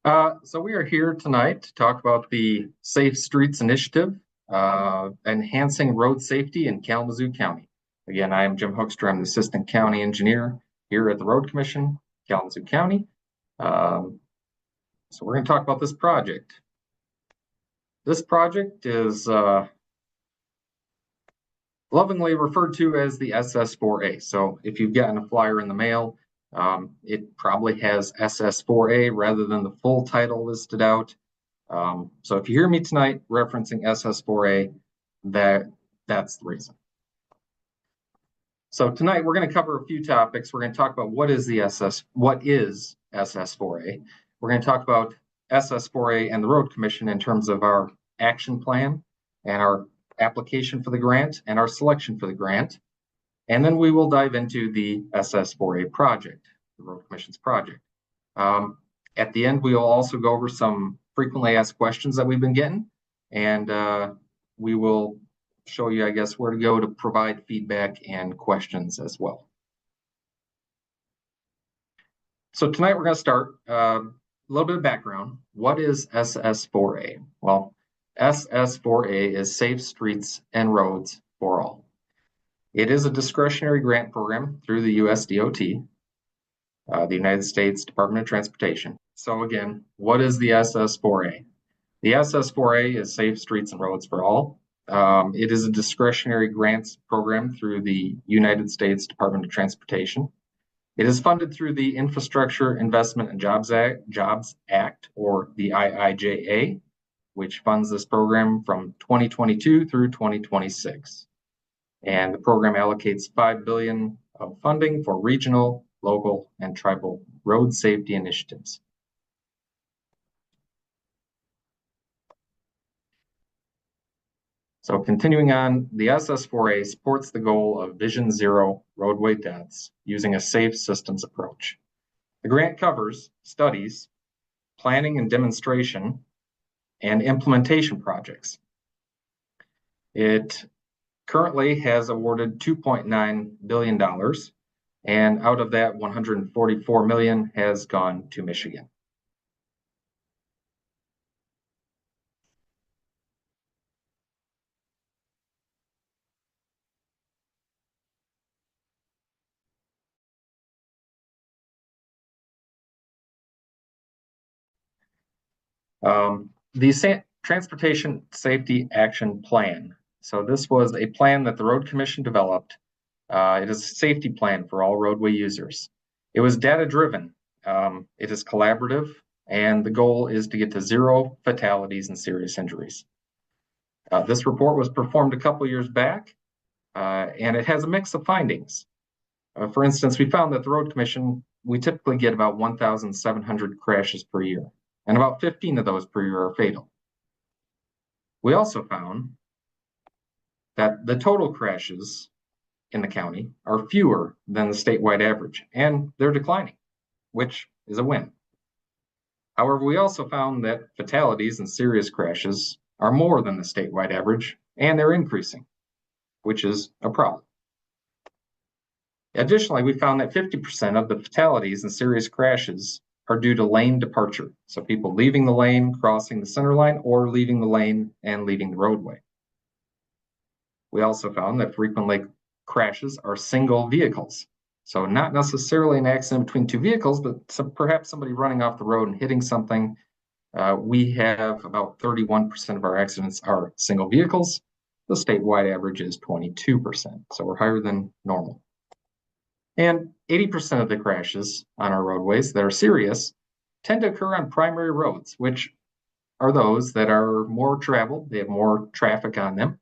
So we are here tonight to talk about the Safe Streets Initiative, enhancing road safety in Kalamazoo County. Again, I am Jim Hoekstra. I'm the Assistant County Engineer here at the Road Commission, Kalamazoo County. So we're going to talk about this project. This project is lovingly referred to as the SS4A. So if you've gotten a flyer in the mail, it probably has SS4A rather than the full title listed out. So if you hear me tonight referencing SS4A, that's the reason. So tonight we're going to cover a few topics. We're going to talk about what is SS4A. We're going to talk about SS4A and the Road Commission in terms of our action plan and our application for the grant and our selection for the grant. And then we will dive into the SS4A project, the Road Commission's project. At the end, we will also go over some frequently asked questions that we've been getting, and we will show you, I guess, where to go to provide feedback and questions as well. So tonight we're going to start a little bit of background. What is SS4A? Well, SS4A is Safe Streets and Roads for All. It is a discretionary grant program through the USDOT, the United States Department of Transportation. So again, what is the SS4A? The SS4A is Safe Streets and Roads for All. It is a discretionary grants program through the United States Department of Transportation. It is funded through the Infrastructure Investment and Jobs Act, or the IIJA, which funds this program from 2022 through 2026. And the program allocates $5 billion of funding for regional, local, and tribal road safety initiatives. So continuing on, the SS4A supports the goal of Vision Zero roadway deaths using a safe systems approach. The grant covers studies, planning and demonstration, and implementation projects. It currently has awarded $2.9 billion, and out of that, $144 million has gone to Michigan. The Transportation Safety Action Plan. So this was a plan that the Road Commission developed. It is a safety plan for all roadway users. It was data-driven. It is collaborative, and the goal is to get to zero fatalities and serious injuries. This report was performed a couple years back, and it has a mix of findings. For instance, we found that the Road Commission, we typically get about 1,700 crashes per year, and about 15 of those per year are fatal. We also found that the total crashes in the county are fewer than the statewide average, and they're declining, which is a win. However, we also found that fatalities and serious crashes are more than the statewide average, and they're increasing, which is a problem. Additionally, we found that 50% of the fatalities and serious crashes are due to lane departure. So people leaving the lane, crossing the center line, or leaving the lane and leaving the roadway. We also found that frequently crashes are single vehicles. So not necessarily an accident between two vehicles, but perhaps somebody running off the road and hitting something. We have about 31% of our accidents are single vehicles. The statewide average is 22%, so we're higher than normal. And 80% of the crashes on our roadways that are serious tend to occur on primary roads, which are those that are more traveled. They have more traffic on them.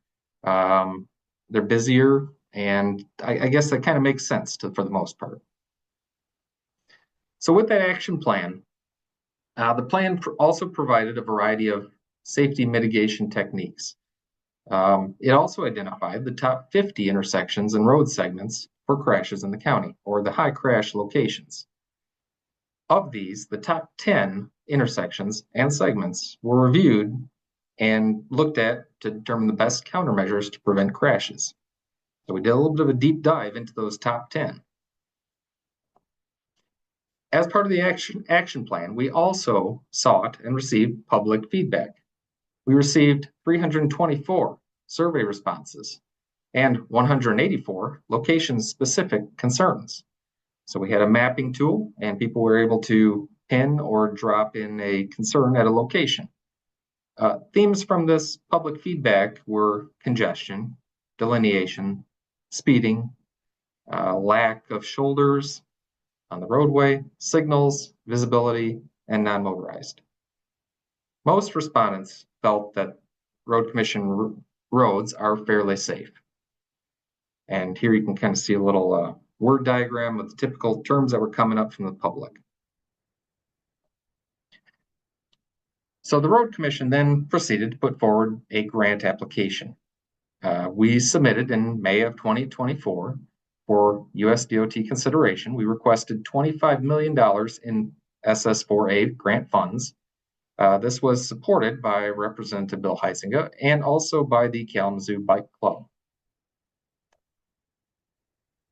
They're busier, and I guess that kind of makes sense for the most part. So with that action plan, the plan also provided a variety of safety mitigation techniques. It also identified the top 50 intersections and road segments for crashes in the county, or the high crash locations. Of these, the top 10 intersections and segments were reviewed and looked at to determine the best countermeasures to prevent crashes. So we did a little bit of a deep dive into those top 10. As part of the action plan, we also sought and received public feedback. We received 324 survey responses and 184 location-specific concerns. So we had a mapping tool, and people were able to pin or drop in a concern at a location. Themes from this public feedback were congestion, delineation, speeding, lack of shoulders on the roadway, signals, visibility, and non-motorized. Most respondents felt that road commission roads are fairly safe. And here you can kind of see a little word diagram of the typical terms that were coming up from the public. So the Road Commission then proceeded to put forward a grant application. We submitted in May of 2024 for USDOT consideration. We requested $25 million in SS4A grant funds. This was supported by Representative Bill Huizenga and also by the Kalamazoo Bike Club.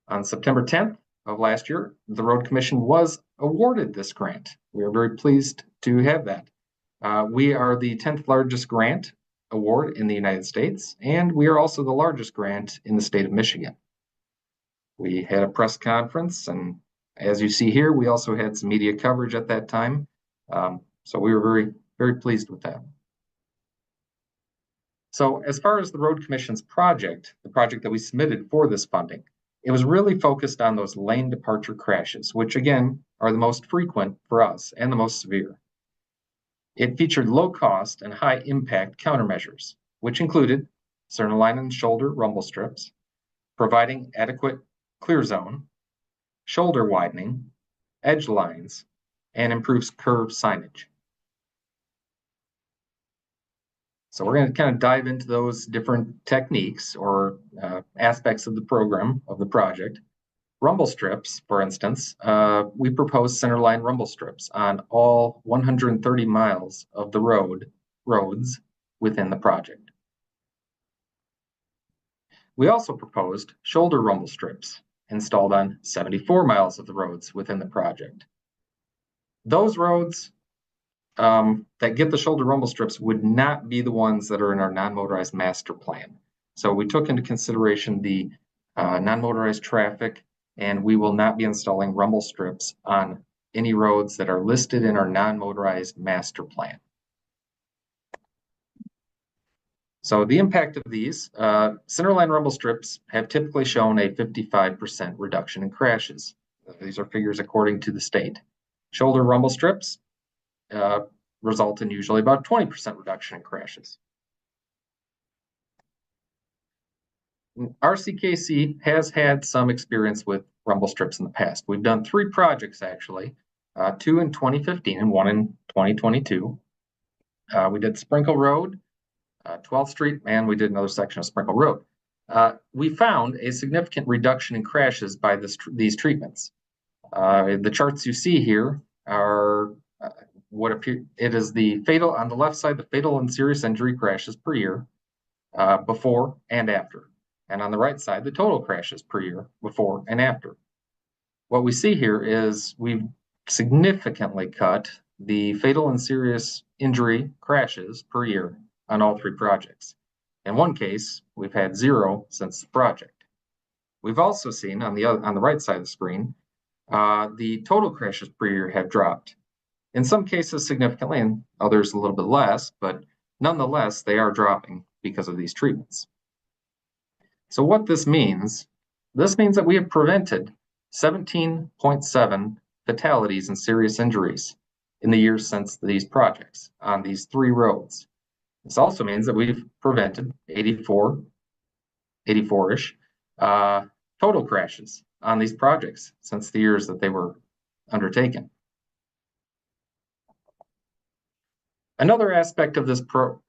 On September 10th of last year, the Road Commission was awarded this grant. We are very pleased to have that. We are the 10th largest grant award in the United States, and we are also the largest grant in the state of Michigan. We had a press conference, and as you see here, we also had some media coverage at that time. So we were very, very pleased with that. So as far as the Road Commission's project, the project that we submitted for this funding, it was really focused on those lane departure crashes, which again are the most frequent for us and the most severe. It featured low cost and high impact countermeasures, which included center line and shoulder rumble strips, providing adequate clear zone, shoulder widening, edge lines, and improves curve signage. So we're going to kind of dive into those different techniques or aspects of the program, of the project. Rumble strips, for instance, we proposed centerline rumble strips on all 130 miles of the roads within the project. We also proposed shoulder rumble strips installed on 74 miles of the roads within the project. Those roads that get the shoulder rumble strips would not be the ones that are in our non-motorized master plan. So we took into consideration the non-motorized traffic, and we will not be installing rumble strips on any roads that are listed in our non-motorized master plan. So the impact of these, centerline rumble strips have typically shown a 55% reduction in crashes. These are figures according to the state. Shoulder rumble strips result in usually about 20% reduction in crashes. RCKC has had some experience with rumble strips in the past. We've done 3 projects actually, 2 in 2015 and 1 in 2022. We did Sprinkle Road, 12th Street, and we did another section of Sprinkle Road. We found a significant reduction in crashes by these treatments. The charts you see here are what appear. It is the fatal on the left side, the fatal and serious injury crashes per year, before and after. And on the right side, the total crashes per year before and after. What we see here is we've significantly cut the fatal and serious injury crashes per year on all 3 projects. In one case, we've had 0 since the project. We've also seen on the right side of the screen, the total crashes per year have dropped. In some cases significantly, and others a little bit less, but nonetheless, they are dropping because of these treatments. So what this means that we have prevented 17.7 fatalities and serious injuries in the years since these projects on these 3 roads. This also means that we've prevented 84-ish total crashes on these projects since the years that they were undertaken. Another aspect of this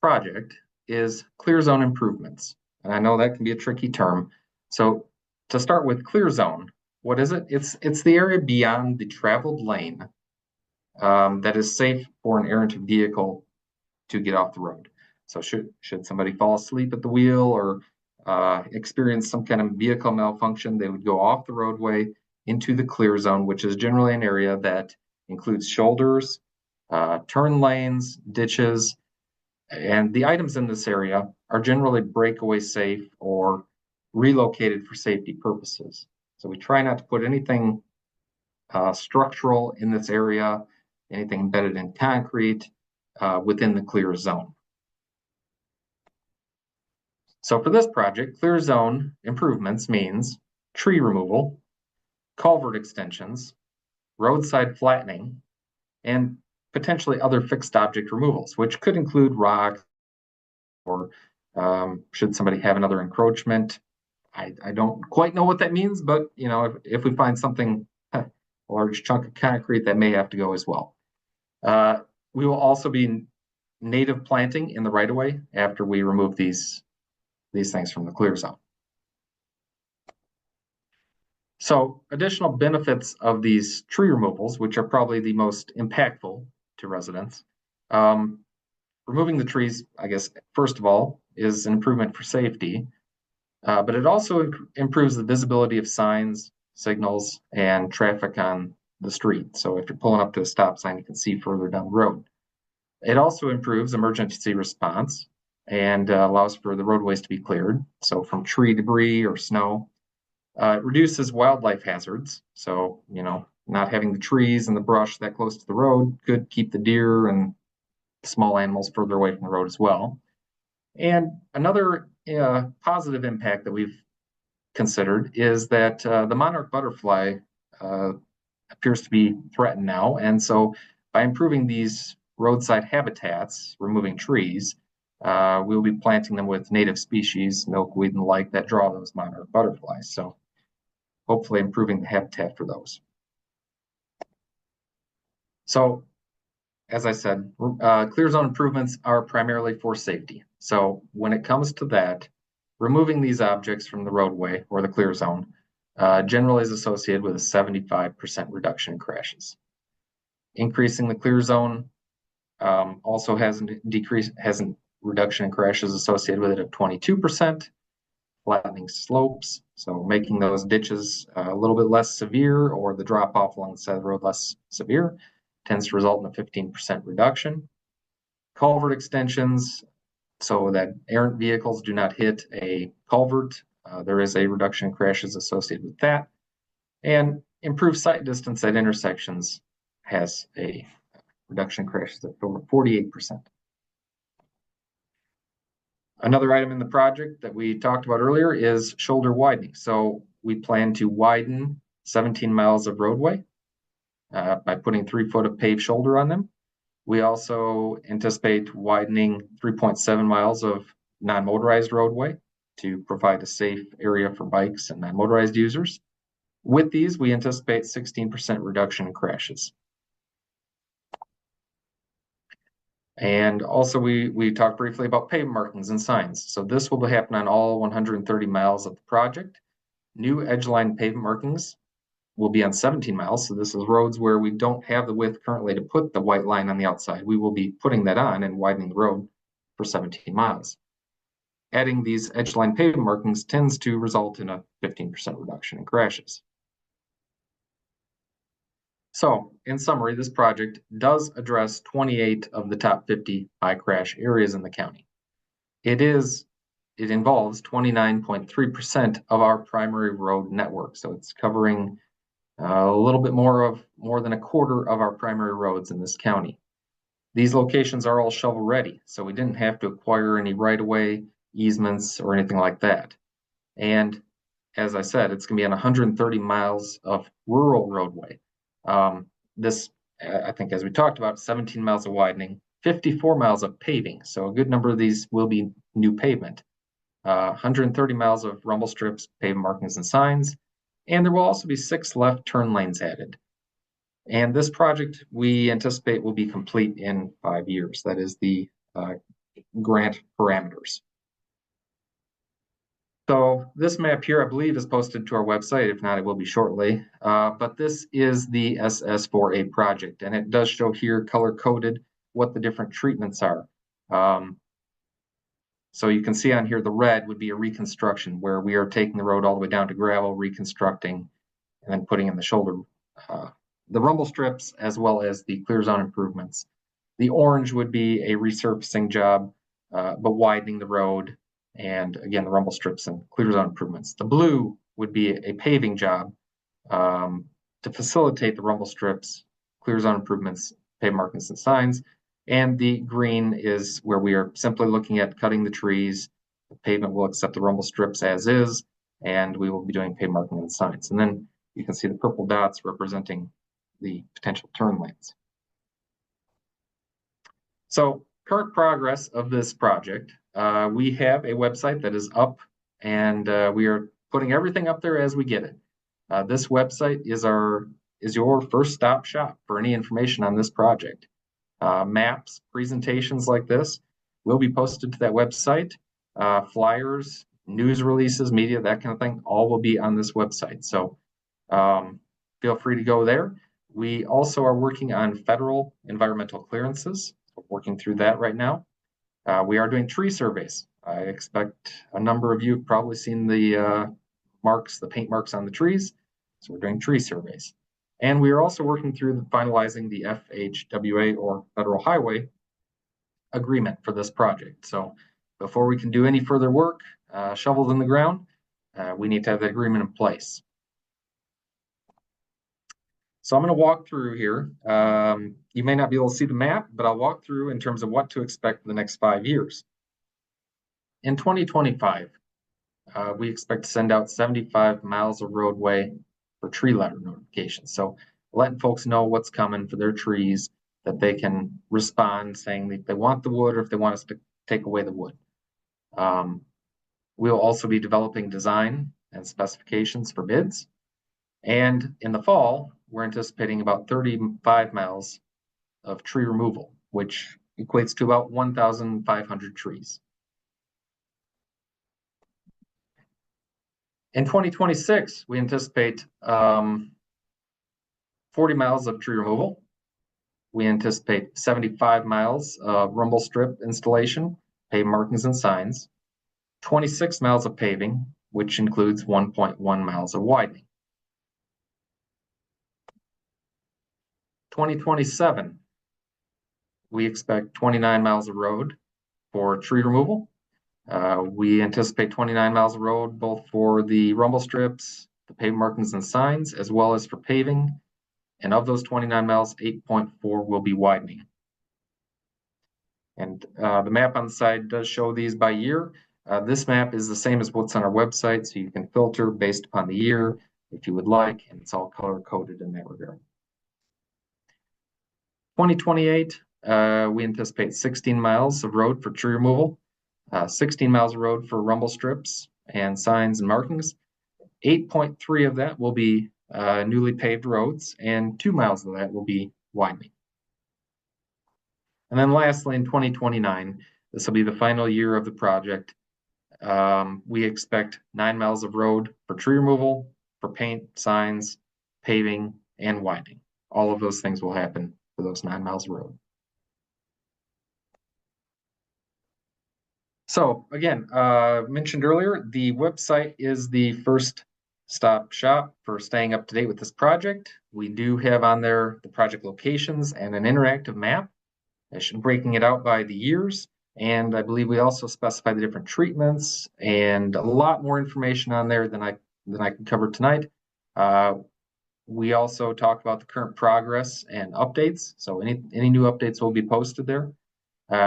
project is clear zone improvements. And I know that can be a tricky term. So to start with clear zone, what is it? It's the area beyond the traveled lane that is safe for an errant vehicle to get off the road. So should somebody fall asleep at the wheel or experience some kind of vehicle malfunction, they would go off the roadway into the clear zone, which is generally an area that includes shoulders, turn lanes, ditches, and the items in this area are generally breakaway safe or relocated for safety purposes. So we try not to put anything structural in this area, anything embedded in concrete within the clear zone. So for this project, clear zone improvements means tree removal, culvert extensions, roadside flattening, and potentially other fixed object removals, which could include rocks or should somebody have another encroachment. I don't quite know what that means, but if we find something, a large chunk of concrete, that may have to go as well. We will also be native planting in the right of way after we remove these things from the clear zone. So additional benefits of these tree removals, which are probably the most impactful to residents. Removing the trees, I guess, first of all, is an improvement for safety, but it also improves the visibility of signs, signals, and traffic on the street. So if you're pulling up to a stop sign, you can see further down the road. It also improves emergency response and allows for the roadways to be cleared, so from tree debris or snow. It reduces wildlife hazards, so not having the trees and the brush that close to the road could keep the deer and small animals further away from the road as well. And another positive impact that we've considered is that the monarch butterfly appears to be threatened now, and so by improving these roadside habitats, removing trees, we'll be planting them with native species, milkweed and the like, that draw those monarch butterflies. So hopefully improving the habitat for those. So as I said, clear zone improvements are primarily for safety. So when it comes to that, removing these objects from the roadway or the clear zone generally is associated with a 75% reduction in crashes. Increasing the clear zone also has a reduction in crashes associated with it of 22%. Flattening slopes, so making those ditches a little bit less severe, or the drop off along the side of the road less severe, tends to result in a 15% reduction. Culvert extensions, so that errant vehicles do not hit a culvert. There is a reduction in crashes associated with that. And improved sight distance at intersections has a reduction in crashes of over 48%. Another item in the project that we talked about earlier is shoulder widening. So we plan to widen 17 miles of roadway by putting 3 foot of paved shoulder on them. We also anticipate widening 3.7 miles of non-motorized roadway to provide a safe area for bikes and non-motorized users. With these, we anticipate 16% reduction in crashes. And also we talked briefly about pavement markings and signs. So this will happen on all 130 miles of the project. New edgeline pavement markings will be on 17 miles. So this is roads where we don't have the width currently to put the white line on the outside. We will be putting that on and widening the road for 17 miles. Adding these edgeline pavement markings tends to result in a 15% reduction in crashes. So, in summary, this project does address 28 of the top 50 high crash areas in the county. It involves 29.3% of our primary road network. So it's covering a little bit more than a quarter of our primary roads in this county. These locations are all shovel ready, so we didn't have to acquire any right-of-way easements or anything like that. And as I said, it's going to be on 130 miles of rural roadway. This, I think, as we talked about, 17 miles of widening, 54 miles of paving. So a good number of these will be new pavement. 130 miles of rumble strips, pavement markings, and signs. And there will also be 6 left turn lanes added. And this project we anticipate will be complete in 5 years. That is the grant parameters. So this map here, I believe, is posted to our website. If not, it will be shortly. But this is the SS4A project, and it does show here color-coded what the different treatments are. So you can see on here the red would be a reconstruction, where we are taking the road all the way down to gravel, reconstructing, and then putting in the shoulder the rumble strips as well as the clear zone improvements. The orange would be a resurfacing job, but widening the road, and again, the rumble strips and clear zone improvements. The blue would be a paving job to facilitate the rumble strips, clear zone improvements, pave markings and signs. And the green is where we are simply looking at cutting the trees. The pavement will accept the rumble strips as is, and we will be doing pave marking and signs. And then you can see the purple dots representing the potential turn lanes. So current progress of this project, we have a website that is up, and we are putting everything up there as we get it. This website is your first stop shop for any information on this project. Maps, presentations like this will be posted to that website. Flyers, news releases, media, that kind of thing, all will be on this website. So feel free to go there. We also are working on federal environmental clearances. We're working through that right now. We are doing tree surveys. I expect a number of you have probably seen the marks, the paint marks on the trees. So we're doing tree surveys. And we are also working through finalizing the FHWA, or Federal Highway, agreement for this project. So before we can do any further work, shovels in the ground, we need to have that agreement in place. So I'm going to walk through here. You may not be able to see the map, but I'll walk through in terms of what to expect for the next 5 years. In 2025, we expect to send out 75 miles of roadway for tree letter notifications. So letting folks know what's coming for their trees, that they can respond saying that they want the wood or if they want us to take away the wood. We'll also be developing design and specifications for bids. And in the fall, we're anticipating about 35 miles of tree removal, which equates to about 1,500 trees. In 2026, we anticipate 40 miles of tree removal. We anticipate 75 miles of rumble strip installation, pave markings and signs, 26 miles of paving, which includes 1.1 miles of widening. 2027, we expect 29 miles of road for tree removal. We anticipate 29 miles of road, both for the rumble strips, the pave markings and signs, as well as for paving. And of those 29 miles, 8.4 will be widening. And the map on the side does show these by year. This map is the same as what's on our website, so you can filter based upon the year if you would like, and it's all color-coded in that regard. 2028, we anticipate 16 miles of road for tree removal, 16 miles of road for rumble strips and signs and markings. 8.3 of that will be newly paved roads, and 2 miles of that will be widening. And then lastly, in 2029, this will be the final year of the project. We expect 9 miles of road for tree removal, for paint, signs, paving, and widening. All of those things will happen for those 9 miles of road. So again, mentioned earlier, the website is the first stop shop for staying up to date with this project. We do have on there the project locations and an interactive map, breaking it out by the years. And I believe we also specify the different treatments and a lot more information on there than I can cover tonight. We also talk about the current progress and updates. So any new updates will be posted there.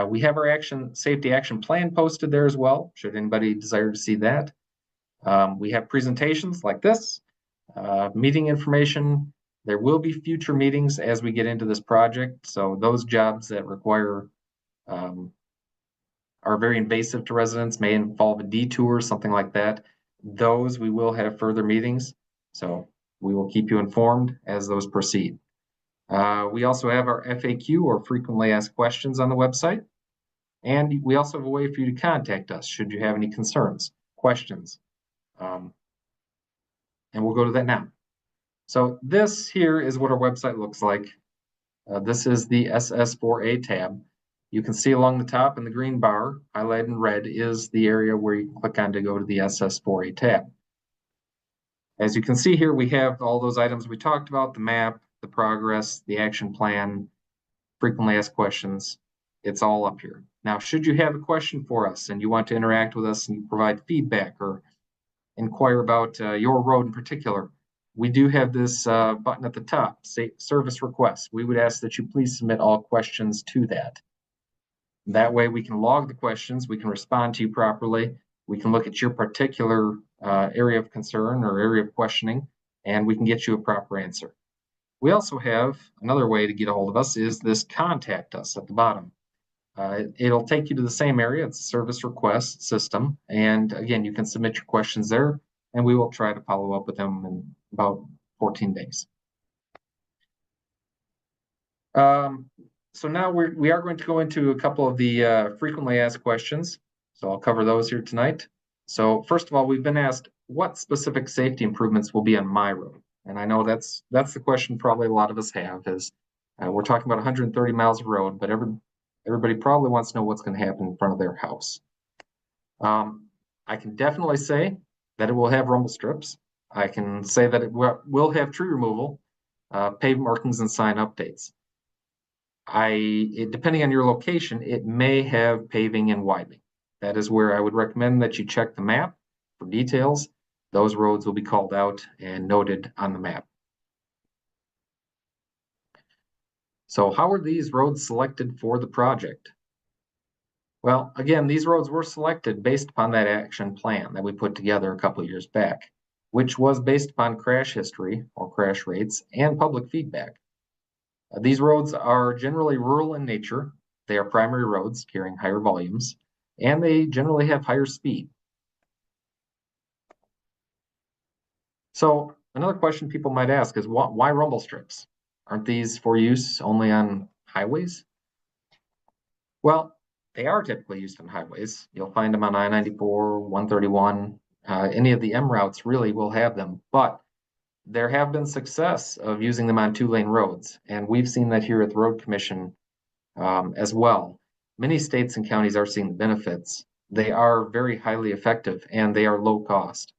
We have our safety action plan posted there as well, should anybody desire to see that. We have presentations like this, meeting information. There will be future meetings as we get into this project. So those jobs that require are very invasive to residents, may involve a detour, something like that. Those we will have further meetings. So we will keep you informed as those proceed. We also have our FAQ, or frequently asked questions, on the website. And we also have a way for you to contact us should you have any concerns, questions. And we'll go to that now. So this here is what our website looks like. This is the SS4A tab. You can see along the top in the green bar, highlighted in red, is the area where you click on to go to the SS4A tab. As you can see here, we have all those items we talked about, the map, the progress, the action plan, frequently asked questions. It's all up here. Now, should you have a question for us and you want to interact with us and provide feedback or inquire about your road in particular, we do have this button at the top, say service requests. We would ask that you please submit all questions to that. That way we can log the questions, we can respond to you properly, we can look at your particular area of concern or area of questioning, and we can get you a proper answer. We also have another way to get a hold of us is this contact us at the bottom. It'll take you to the same area. It's a service request system. And again, you can submit your questions there and we will try to follow up with them in about 14 days. So now we are going to go into a couple of the frequently asked questions. So I'll cover those here tonight. So first of all, we've been asked what specific safety improvements will be on my road. And I know that's the question probably a lot of us have is we're talking about 130 miles of road, but everybody probably wants to know what's going to happen in front of their house. I can definitely say that it will have rumble strips. I can say that it will have tree removal, pavement markings, and sign updates. Depending on your location, it may have paving and widening. That is where I would recommend that you check the map for details. Those roads will be called out and noted on the map. So how are these roads selected for the project? Well, again, these roads were selected based upon that action plan that we put together a couple of years back, which was based upon crash history or crash rates and public feedback. These roads are generally rural in nature. They are primary roads carrying higher volumes, and they generally have higher speed. So another question people might ask is why rumble strips? Aren't these for use only on highways? Well, they are typically used on highways. You'll find them on I-94, 131, any of the M routes really will have them, but there have been success of using them on two-lane roads, and we've seen that here at the Road Commission as well. Many states and counties are seeing the benefits. They are very highly effective and they are low cost.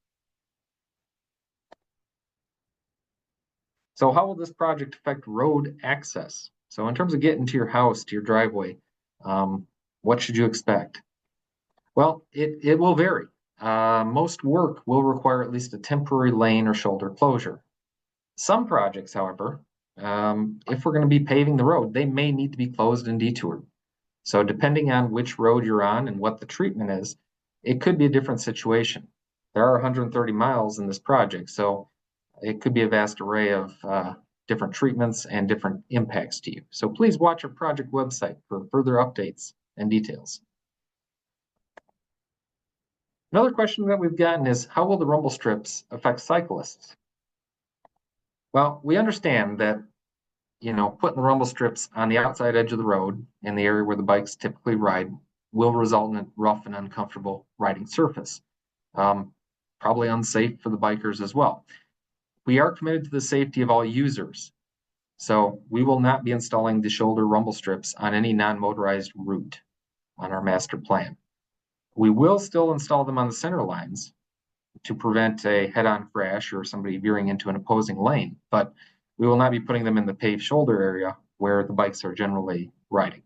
So how will this project affect road access? So in terms of getting to your house, to your driveway, what should you expect? Well, it will vary. Most work will require at least a temporary lane or shoulder closure. Some projects, however, if we're going to be paving the road, they may need to be closed and detoured. So depending on which road you're on and what the treatment is, it could be a different situation. There are 130 miles in this project, so it could be a vast array of different treatments and different impacts to you. So please watch our project website for further updates and details. Another question that we've gotten is, how will the rumble strips affect cyclists? Well, we understand that, putting the rumble strips on the outside edge of the road in the area where the bikes typically ride will result in a rough and uncomfortable riding surface. Probably unsafe for the bikers as well. We are committed to the safety of all users. So we will not be installing the shoulder rumble strips on any non-motorized route on our master plan. We will still install them on the center lines to prevent a head-on crash or somebody veering into an opposing lane, but we will not be putting them in the paved shoulder area where the bikes are generally riding.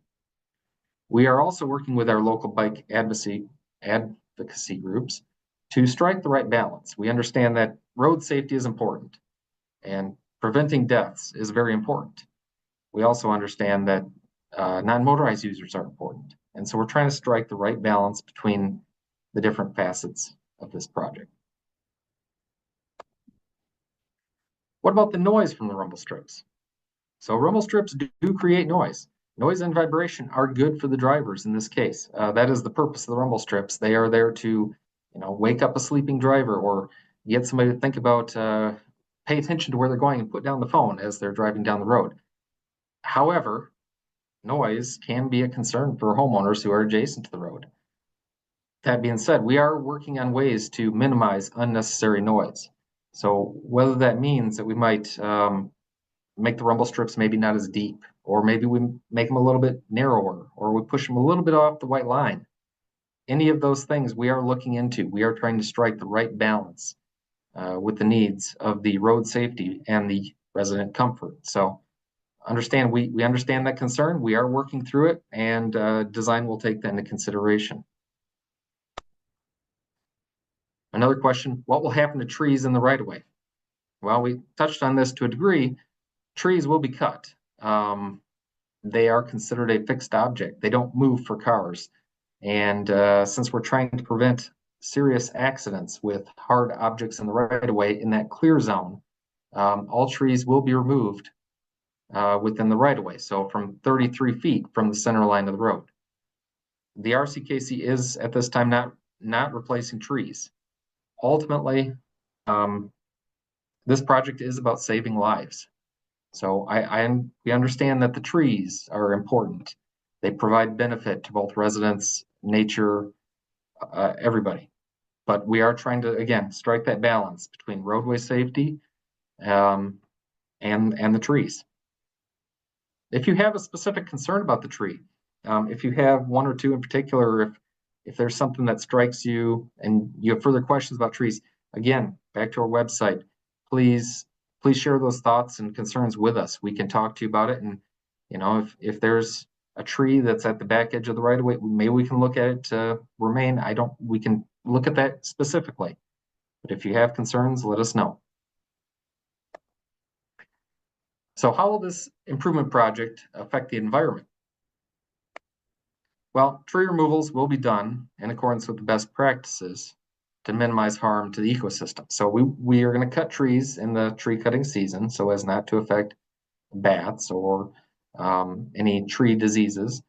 We are also working with our local bike advocacy groups to strike the right balance. We understand that road safety is important and preventing deaths is very important. We also understand that non-motorized users are important. And so we're trying to strike the right balance between the different facets of this project. What about the noise from the rumble strips? So rumble strips do create noise. Noise and vibration are good for the drivers in this case. That is the purpose of the rumble strips. They are there to, wake up a sleeping driver or get somebody to think about, pay attention to where they're going and put down the phone as they're driving down the road. However, noise can be a concern for homeowners who are adjacent to the road. That being said, we are working on ways to minimize unnecessary noise. So whether that means that we might make the rumble strips maybe not as deep, or maybe we make them a little bit narrower, or we push them a little bit off the white line. Any of those things we are looking into. We are trying to strike the right balance with the needs of the road safety and the resident comfort. So we understand that concern. We are working through it, and design will take that into consideration. Another question, what will happen to trees in the right-of-way? Well, we touched on this to a degree. Trees will be cut. They are considered a fixed object. They don't move for cars. And since we're trying to prevent serious accidents with hard objects in the right-of-way in that clear zone, all trees will be removed within the right-of-way, so from 33 feet from the center line of the road. The RCKC is at this time not replacing trees. Ultimately, this project is about saving lives. So we understand that the trees are important. They provide benefit to both residents, nature, everybody. But we are trying to, again, strike that balance between roadway safety and the trees. If you have a specific concern about the tree, if you have one or two in particular, if there's something that strikes you and you have further questions about trees, again, back to our website, please share those thoughts and concerns with us. We can talk to you about it. And, if there's a tree that's at the back edge of the right of way, maybe we can look at it to remain. We can look at that specifically. But if you have concerns, let us know. So how will this improvement project affect the environment? Well, tree removals will be done in accordance with the best practices to minimize harm to the ecosystem. So we are going to cut trees in the tree cutting season so as not to affect bats or any tree diseases.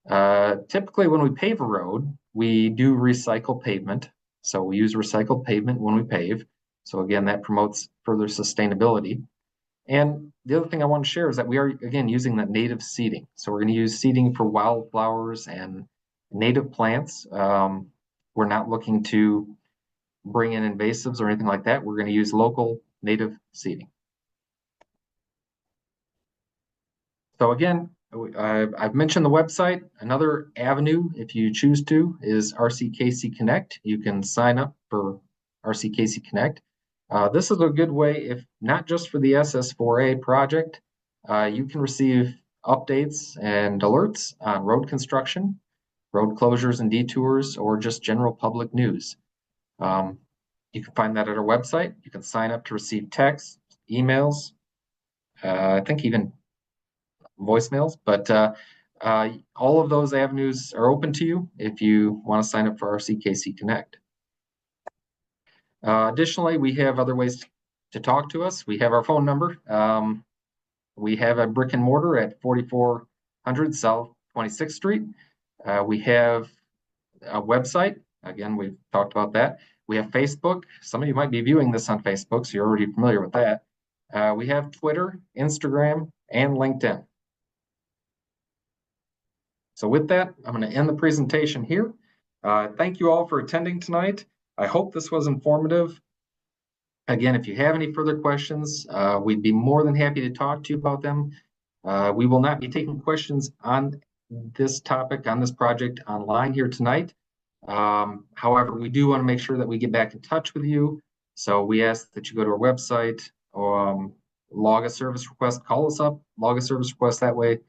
Typically, when we pave a road, we do recycle pavement. So we use recycled pavement when we pave. So again, that promotes further sustainability. And the other thing I want to share is that we are, again, using that native seeding. So we're going to use seeding for wildflowers and native plants. We're not looking to bring in invasives or anything like that. We're going to use local native seeding. So again, I've mentioned the website. Another avenue, if you choose to, is RCKC Connect. You can sign up for RCKC Connect. This is a good way, if not just for the SS4A project, you can receive updates and alerts on road construction, road closures and detours, or just general public news. You can find that at our website. You can sign up to receive texts, emails, I think even voicemails, but all of those avenues are open to you if you want to sign up for RCKC Connect. Additionally, we have other ways to talk to us. We have our phone number. We have a brick and mortar at 4400 South 26th Street. We have a website. Again, we've talked about that. We have Facebook. Some of you might be viewing this on Facebook, so you're already familiar with that. We have Twitter, Instagram, and LinkedIn. So with that, I'm going to end the presentation here. Thank you all for attending tonight. I hope this was informative. Again, if you have any further questions, we'd be more than happy to talk to you about them. We will not be taking questions on this topic, on this project online here tonight. However, we do want to make sure that we get back in touch with you. So we ask that you go to our website or log a service request, call us up, log a service request that way,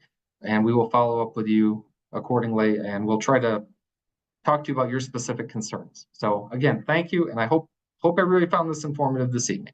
and we will follow up with you accordingly, and we'll try to talk to you about your specific concerns. So again, thank you, and I hope everybody found this informative this evening.